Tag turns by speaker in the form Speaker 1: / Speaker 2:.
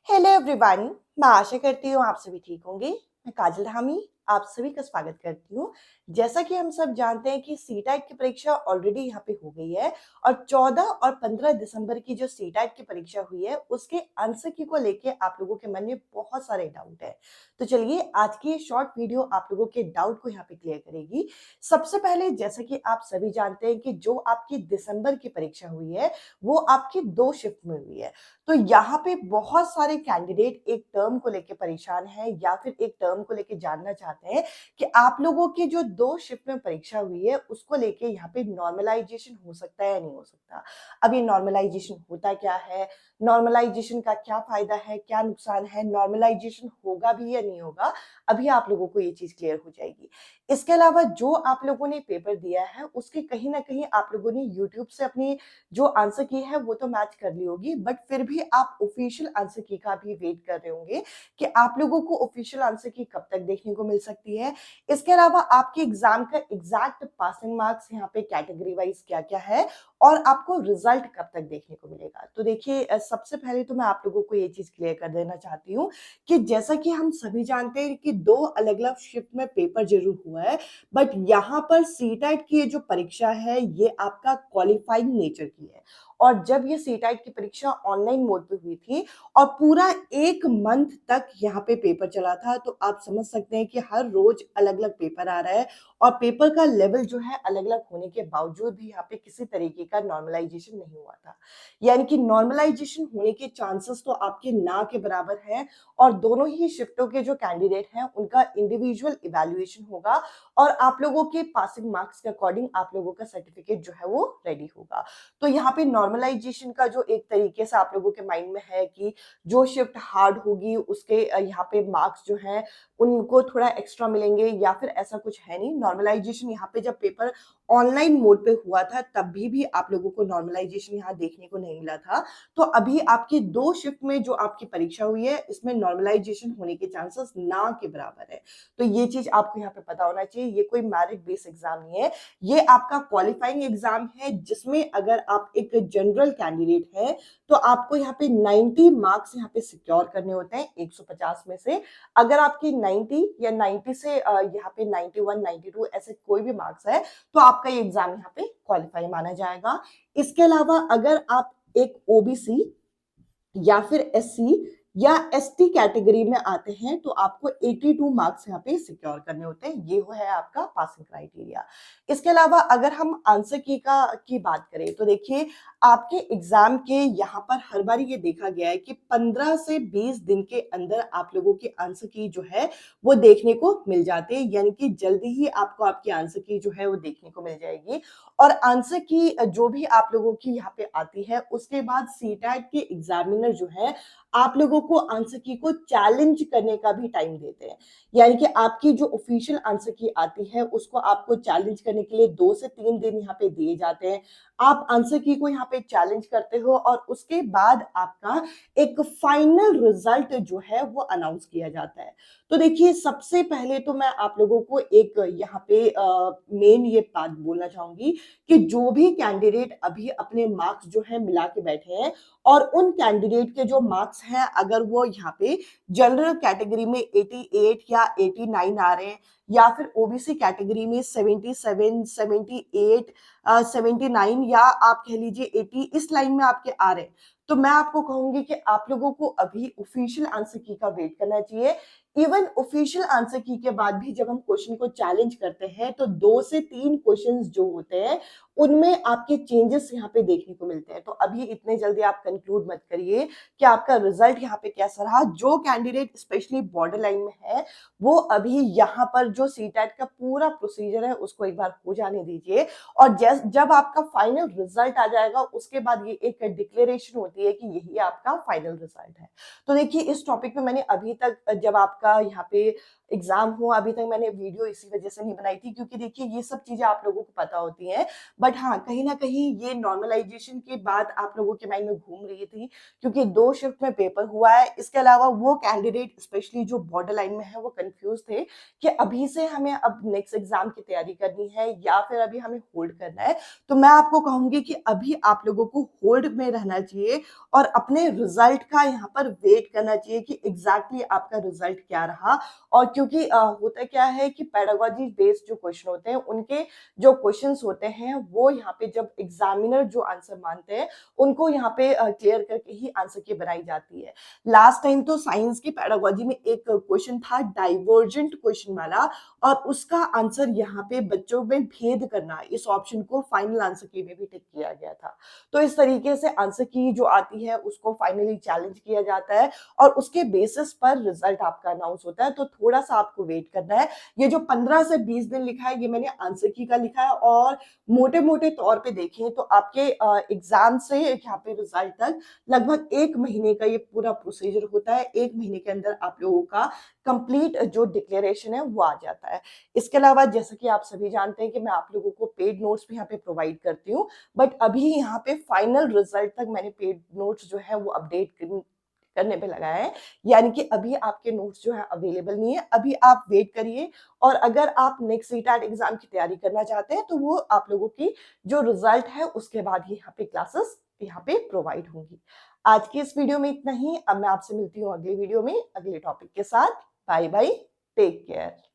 Speaker 1: Hello everyone. मैं आशा करती हूँ आप सभी ठीक होंगे। मैं काजल धामी आप सभी का स्वागत करती हूँ। जैसा कि हम सब जानते हैं कि सीटेट की परीक्षा ऑलरेडी यहाँ पे हो गई है और 14 और 15 दिसंबर की जो सीटेट की परीक्षा हुई है उसके आंसर की को लेके आप लोगों के मन में बहुत सारे डाउट है। तो चलिए आज की ये शॉर्ट वीडियो आप लोगों के डाउट को यहाँ पे क्लियर करेगी। सबसे पहले जैसा कि आप सभी जानते हैं कि जो आपकी दिसंबर की परीक्षा हुई है वो आपकी 2 शिफ्ट में हुई है। तो यहाँ पे बहुत सारे कैंडिडेट एक टर्म को लेके परेशान हैं या फिर एक टर्म को लेके जानना चाहते हैं कि आप लोगों की जो 2 शिफ्ट में परीक्षा हुई है उसको लेके यहाँ पे नॉर्मलाइजेशन हो सकता है या नहीं हो सकता। अब ये नॉर्मलाइजेशन होता क्या है, नॉर्मलाइजेशन का क्या फायदा है, क्या नुकसान है, नॉर्मलाइजेशन होगा भी या नहीं होगा, अभी आप लोगों को ये चीज क्लियर हो जाएगी। इसके अलावा जो आप लोगों ने पेपर दिया है उसके कहीं ना कहीं आप लोगों ने यूट्यूब से अपनी जो आंसर की है वो तो मैच कर ली होगी, बट फिर भी आप ऑफिशियल आंसर की का भी वेट कर रहे होंगे कि आप लोगों को ऑफिशियल आंसर की कब तक देखने को मिल सकती है। इसके अलावा आपके एग्जाम का एग्जैक्ट पासिंग मार्क्स यहाँ पे कैटेगरी वाइज क्या क्या है और आपको रिजल्ट कब तक देखने को मिलेगा। तो देखिए सबसे पहले तो मैं आप लोगों को ये चीज क्लियर कर देना चाहती हूँ कि जैसा कि हम सभी जानते हैं कि 2 अलग अलग शिफ्ट में पेपर जरूर हुआ है, बट यहाँ पर सीटेट की ये जो परीक्षा है ये आपका क्वालिफाइंग नेचर की है। और जब ये सीटेट की परीक्षा ऑनलाइन मोड पे हुई थी और पूरा 1 मंथ तक यहाँ पे पेपर चला था, तो आप समझ सकते हैं कि हर रोज अलग अलग पेपर आ रहा है और पेपर का लेवल जो है अलग अलग होने के बावजूद भी यहाँ पे किसी तरीके का नॉर्मलाइजेशन नहीं हुआ था। यानी कि नॉर्मलाइजेशन होने के चांसेस तो आपके ना के बराबर है और दोनों ही शिफ्टों के जो कैंडिडेट हैं उनका इंडिविजुअल इवैल्यूएशन होगा और आप लोगों के पासिंग मार्क्स के अकॉर्डिंग आप लोगों का सर्टिफिकेट जो है वो रेडी होगा। तो यहाँ पे नॉर्मलाइजेशन का जो एक तरीके से आप लोगों के माइंड में है कि जो शिफ्ट हार्ड होगी उसके यहाँ पे मार्क्स जो है उनको थोड़ा एक्स्ट्रा मिलेंगे या फिर ऐसा कुछ है नहीं। नॉर्मलाइजेशन यहाँ पे जब पेपर ऑनलाइन मोड पे हुआ था तब भी आप लोगों को नॉर्मलाइजेशन यहाँ देखने को नहीं मिला था। तो अभी आपकी 2 शिफ्ट में जो आपकी परीक्षा हुई है इसमें नॉर्मलाइजेशन होने के चांसेस ना के बराबर है। तो ये चीज आपको यहाँ पे पता होना चाहिए। ये कोई मेरिट बेस्ड एग्जाम नहीं है, ये आपका क्वालिफाइंग एग्जाम है जिसमें अगर आप एक जनरल कैंडिडेट हैं तो आपको यहाँ पे 90 मार्क्स यहाँ पे सिक्योर करने होते हैं 150 में से। अगर आपकी 90 या 90 से यहाँ पे 91 92 ऐसे कोई भी मार्क्स है तो आपका ये एग्जाम यहाँ पे क्वालिफाई माना जाएगा। इसके अलावा अगर आप एक ओबीसी या फिर एससी या एसटी कैटेगरी में आते हैं तो आपको 82 मार्क्स यहाँ पे सिक्योर करने होते हैं। ये है आपका पासिंग क्राइटेरिया। इसके अलावा अगर हम आंसर की बात करें तो देखिए आपके एग्जाम के यहाँ पर हर बार ये देखा गया है कि 15 से 20 दिन के अंदर आप लोगों की आंसर की जो है वो देखने को मिल जाते हैं, यानी कि जल्दी ही आपको आपकी आंसर की जो है वो देखने को मिल जाएगी। और आंसर की जो भी आप लोगों की यहाँ पे आती है उसके बाद सीटेट के एग्जामिनर जो है आप लोगों को आंसर की को चैलेंज करने का भी टाइम देते हैं। यानी कि आपकी जो ऑफिशियल आंसर की आती है उसको आपको चैलेंज करने के लिए 2 से 3 दिन यहाँ पे दिए जाते हैं। आप आंसर की को यहाँ पे चैलेंज करते हो और उसके बाद आपका एक फाइनल रिजल्ट जो है वो अनाउंस किया जाता है। तो देखिए सबसे पहले तो मैं आप लोगों को एक यहाँ पे मेन ये बात बोलना चाहूंगी कि जो भी कैंडिडेट अभी अपने मार्क्स जो है मिला के बैठे हैं और उन कैंडिडेट के जो मार्क्स हैं अगर वो यहाँ पे जनरल कैटेगरी में 88 या 89 आ रहे हैं या फिर ओबीसी कैटेगरी में 77 78 79 या आप कह लीजिए 80 इस लाइन में आपके आ रहे हैं, तो मैं आपको कहूंगी कि आप लोगों को अभी ऑफिशियल आंसर की का वेट करना चाहिए। इवन ऑफिशियल आंसर की के बाद भी जब हम क्वेश्चन को चैलेंज करते हैं तो 2 से 3 क्वेश्चंस जो होते हैं उनमें आपके चेंजेस यहाँ पे देखने को मिलते हैं। तो अभी इतने जल्दी आप कंक्लूड मत करिए कि आपका रिजल्ट यहाँ पे कैसा रहा। जो कैंडिडेट स्पेशली बॉर्डर लाइन में है वो अभी यहाँ पर जो सीटेट का पूरा प्रोसीजर है उसको एक बार हो जाने दीजिए और जब आपका फाइनल रिजल्ट आ जाएगा उसके बाद ये एक डिक्लेरेशन होती है कि यही आपका फाइनल रिजल्ट है। तो देखिए इस टॉपिक पे मैंने अभी तक जब आपका यहाँ पे एग्ज़ाम हो, अभी तक मैंने वीडियो इसी वजह से नहीं बनाई थी क्योंकि देखिए ये सब चीज़ें आप लोगों को पता होती हैं। बट हाँ, कहीं न कहीं ये नॉर्मलाइज़ेशन के बाद आप लोगों के माइंड में घूम रही थी क्योंकि 2 शिफ्ट में पेपर हुआ है। इसके अलावा वो कैंडिडेट स्पेशली जो बॉर्डर लाइन में है वो कन्फ्यूज़ थे कि अभी से हमें अब नेक्स्ट एग्ज़ाम की तैयारी करनी है या फिर अभी हमें होल्ड करना है। तो मैं आपको कहूँगी कि अभी आप लोगों को होल्ड में रहना चाहिए और अपने रिज़ल्ट का यहाँ पर वेट करना चाहिए कि एग्ज़ैक्टली आपका रिज़ल्ट क्या रहा। और क्योंकि होता क्या है कि पेडागॉजी बेस्ड जो क्वेश्चन होते हैं, उनके जो क्वेश्चन्स होते हैं, वो यहाँ पे जब एग्ज़ामिनर जो आंसर मानते हैं, उनको यहाँ पे क्लियर करके ही आंसर की बनाई जाती है। लास्ट टाइम तो साइंस की पेडागॉजी में एक क्वेश्चन था डाइवर्जेंट क्वेश्चन वाला और उसका आंसर यहाँ पे बच्चों में भेद करना, इस ऑप्शन को फाइनल आंसर की में भी टिक किया गया था। तो इस तरीके से आंसर की जो आती है उसको फाइनली चैलेंज किया जाता है और उसके बेसिस पर रिजल्ट आपका अनाउंस होता है। तो थोड़ा-सा आपको वेट करना है। ये जो 15 से 20 दिन लिखा है, ये मैंने आंसर की का लिखा है और मोटे-मोटे तौर पे देखें तो आपके एग्ज़ाम से यहाँ पे रिजल्ट तक लगभग 1 महीने का ये पूरा प्रोसीजर होता है। 1 महीने के अंदर आप लोगों का कंप्लीट जो डिक्लेरेशन है वो आ जाता है। इसके अलावा जैसा कि आप सभी जानते हैं कि मैं आप लोगों को पेड नोट्स भी यहाँ पे प्रोवाइड करती हूँ। बट अभी यहाँ पे फाइनल रिजल्ट तक मैंने पेड नोट्स जो है वो अपडेट करने पे लगाया है। यानी कि अभी आपके नोट्स जो है अवेलेबल नहीं है। अभी आप वेट करिए और अगर आप नेक्स्ट सीटेट एग्ज़ाम की तैयारी करना चाहते हैं तो वो आप लोगों की जो रिजल्ट है उसके बाद ही यहाँ पे क्लासेस यहाँ पे प्रोवाइड होंगी। आज की इस वीडियो में इतना ही। अब मैं आपसे मिलती हूँ अगली वीडियो में अगले टॉपिक के साथ। Bye bye, take care.